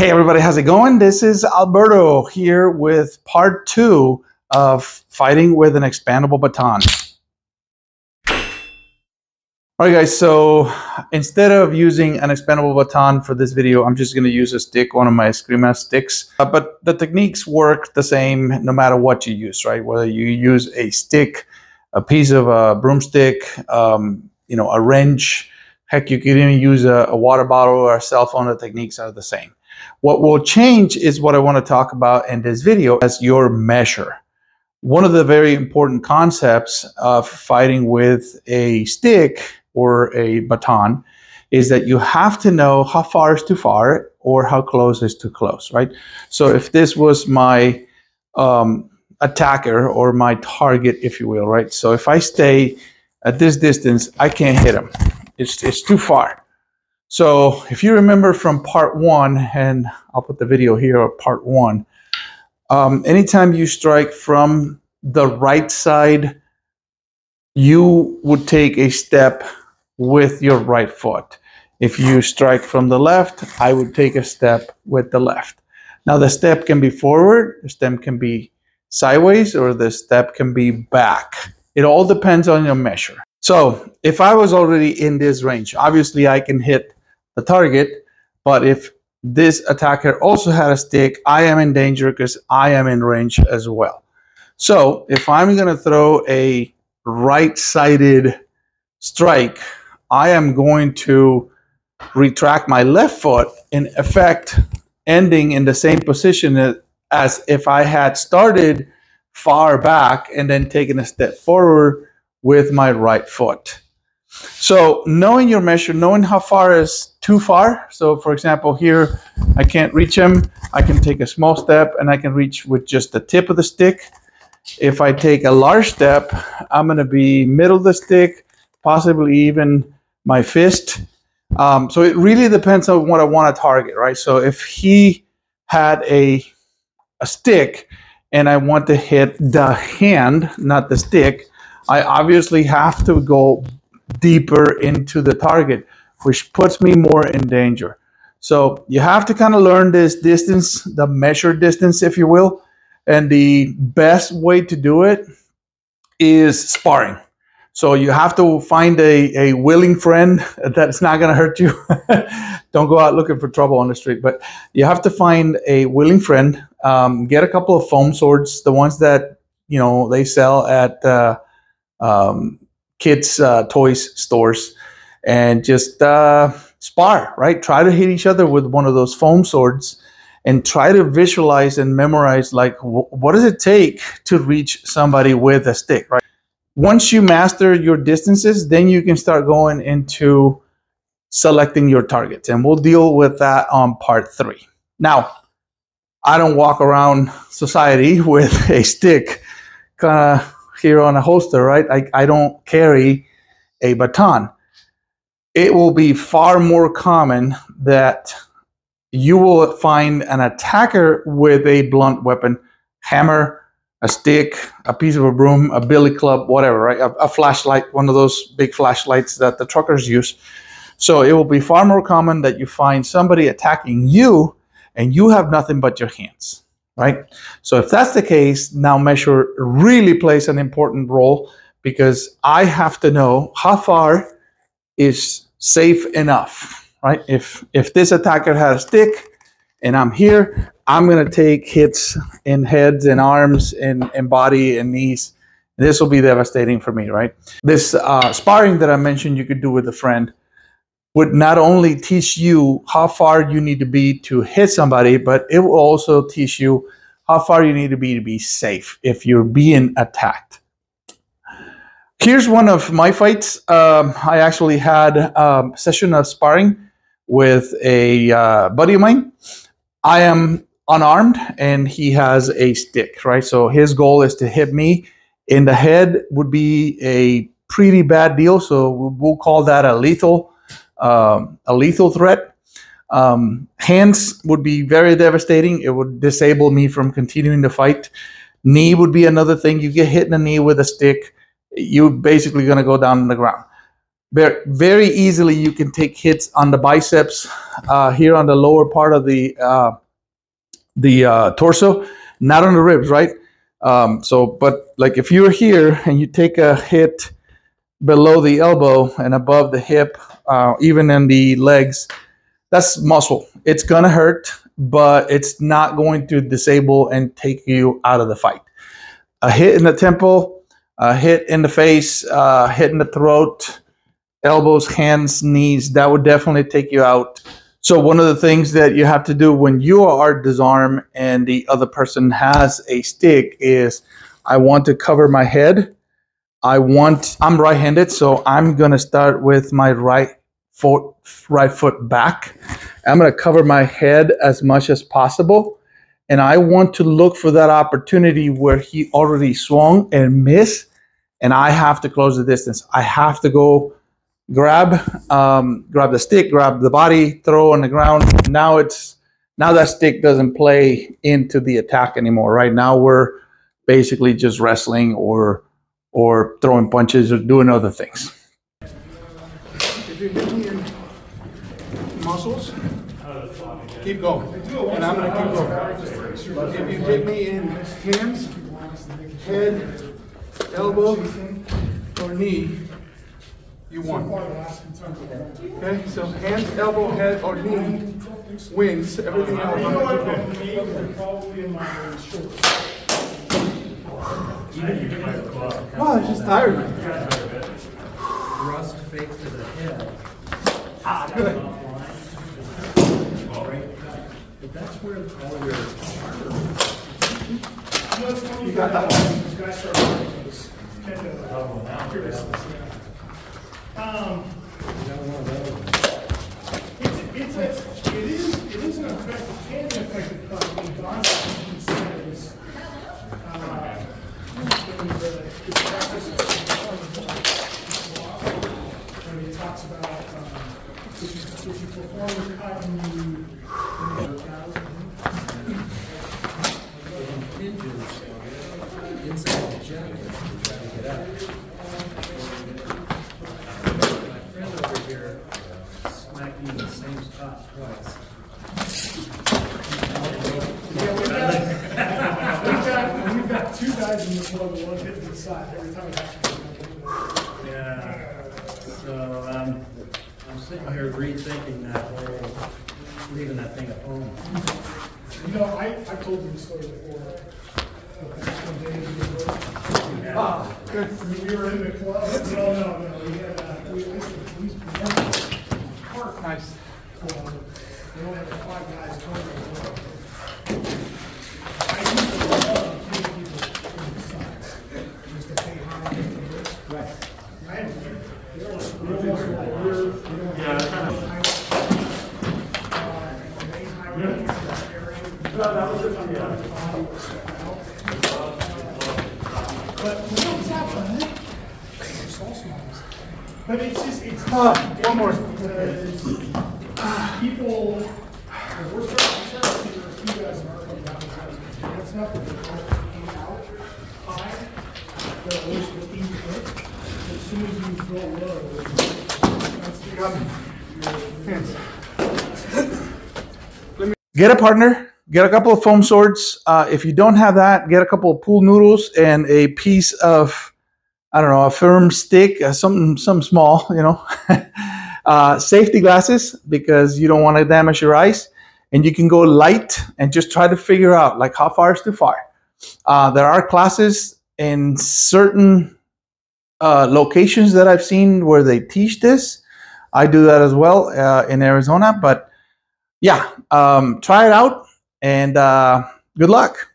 Hey everybody, how's it going? This is Alberto here with part 2 of fighting with an expandable baton. Alright guys, so instead of using an expandable baton for this video, I'm just going to use a stick, one of my Screamer sticks. But the techniques work the same no matter what you use, right? Whether you use a stick, a piece of a broomstick, a wrench, heck, you could even use a water bottle or a cell phone. The techniques are the same. What will change is what I want to talk about in this video as your measure. One of the very important concepts of fighting with a stick or a baton is that you have to know how far is too far or how close is too close, right? So if this was my attacker or my target, if you will, right? So if I stay at this distance, I can't hit him. It's too far. So if you remember from part 1, and I'll put the video here of part 1, anytime you strike from the right side, you would take a step with your right foot. If you strike from the left, I would take a step with the left. Now the step can be forward, the step can be sideways, or the step can be back. It all depends on your measure. So if I was already in this range, obviously I can hit the target, but if this attacker also had a stick, I am in danger because I am in range as well. So if I'm going to throw a right-sided strike, I am going to retract my left foot, in effect ending in the same position as if I had started far back and then taken a step forward with my right foot. So knowing your measure, knowing how far is too far. So for example, here, I can't reach him. I can take a small step and I can reach with just the tip of the stick. If I take a large step, I'm going to be middle of the stick, possibly even my fist. So it really depends on what I want to target, right? So if he had a stick and I want to hit the hand, not the stick, I obviously have to go deeper into the target, which puts me more in danger. So you have to kind of learn this distance, the measured distance, if you will. And the best way to do it is sparring. So you have to find a willing friend that's not going to hurt you. Don't go out looking for trouble on the street, but you have to find a willing friend. Get a couple of foam swords, the ones that they sell at kids toys stores, and just spar, right? Try to hit each other with one of those foam swords and try to visualize and memorize, like, what does it take to reach somebody with a stick, right? Once you master your distances, then you can start going into selecting your targets, and we'll deal with that on part 3. Now, I don't walk around society with a stick kind of here on a holster, right? I don't carry a baton. It will be far more common that you will find an attacker with a blunt weapon, hammer, a stick, a piece of a broom, a billy club, whatever, right? A flashlight, one of those big flashlights that the truckers use. So it will be far more common that you find somebody attacking you and you have nothing but your hands, right? So if that's the case, now measure really plays an important role, because I have to know how far is safe enough, right? If this attacker had a stick and I'm here, I'm going to take hits in heads and arms and body and knees. This will be devastating for me, right? This sparring that I mentioned you could do with a friend would not only teach you how far you need to be to hit somebody, but it will also teach you how far you need to be safe if you're being attacked. Here's one of my fights. I actually had a session of sparring with a buddy of mine. I am unarmed and he has a stick, right? So his goal is to hit me in the head. Would be a pretty bad deal. So we'll call that a lethal threat. Hands would be very devastating. It would disable me from continuing the fight. Knee would be another thing. You get hit in the knee with a stick, you're basically going to go down on the ground. Very easily you can take hits on the biceps, here on the lower part of the torso, not on the ribs, right? But like if you're here and you take a hit below the elbow and above the hip, even in the legs, that's muscle. It's gonna hurt, but it's not going to disable and take you out of the fight. A hit in the temple, a hit in the face, hit in the throat, elbows, hands, knees, that would definitely take you out. So one of the things that you have to do when you are disarmed and the other person has a stick is, I want to cover my head. I'm right-handed, so I'm gonna start with my right foot back. I'm gonna cover my head as much as possible. And I want to look for that opportunity where he already swung and missed, and I have to close the distance. I have to go grab the stick, grab the body, throw on the ground. Now that stick doesn't play into the attack anymore. Right now we're basically just wrestling or throwing punches or doing other things. If you hit me in muscles, keep going. And I'm gonna keep going. If you hit me in hands, head, elbow, or knee, you won. Okay, so hands, elbow, head, or knee wins. Everything else. Oh, it's just tired. Thrust fake to the head. Good. But that's where all your You got that one. It is an effective, can be effective technique, but honestly, you can say it is, when he talks about, if you perform the cut and you, hinges inside the jacket to try to get out. My friend over here smacked me in the same spot twice. we've got two guys in this level, one hit to the side every time it happens. Yeah. So I'm sitting here rethinking that whole, leaving that thing at home. You know, I've told you the story before. Good. We were in the club. No. We had, we used to park. Nice. We only had 5 guys total. I used to love taking people in the sides. I used to pay high on the wrist. Right. They're almost like we're, that was it. But what's happening? So small. But it's just, it's one more. People, we're starting to see there are a few guys in our company now. That's nothing. They're out high. They're always looking to hit. As soon as you go low, Get a partner. Get a couple of foam swords. If you don't have that, get a couple of pool noodles and a piece of, I don't know, a firm stick, something small, you know. Safety glasses, because you don't want to damage your eyes. And you can go light and just try to figure out, like, how far is too far. There are classes in certain locations that I've seen where they teach this. I do that as well in Arizona. But yeah, try it out. And good luck.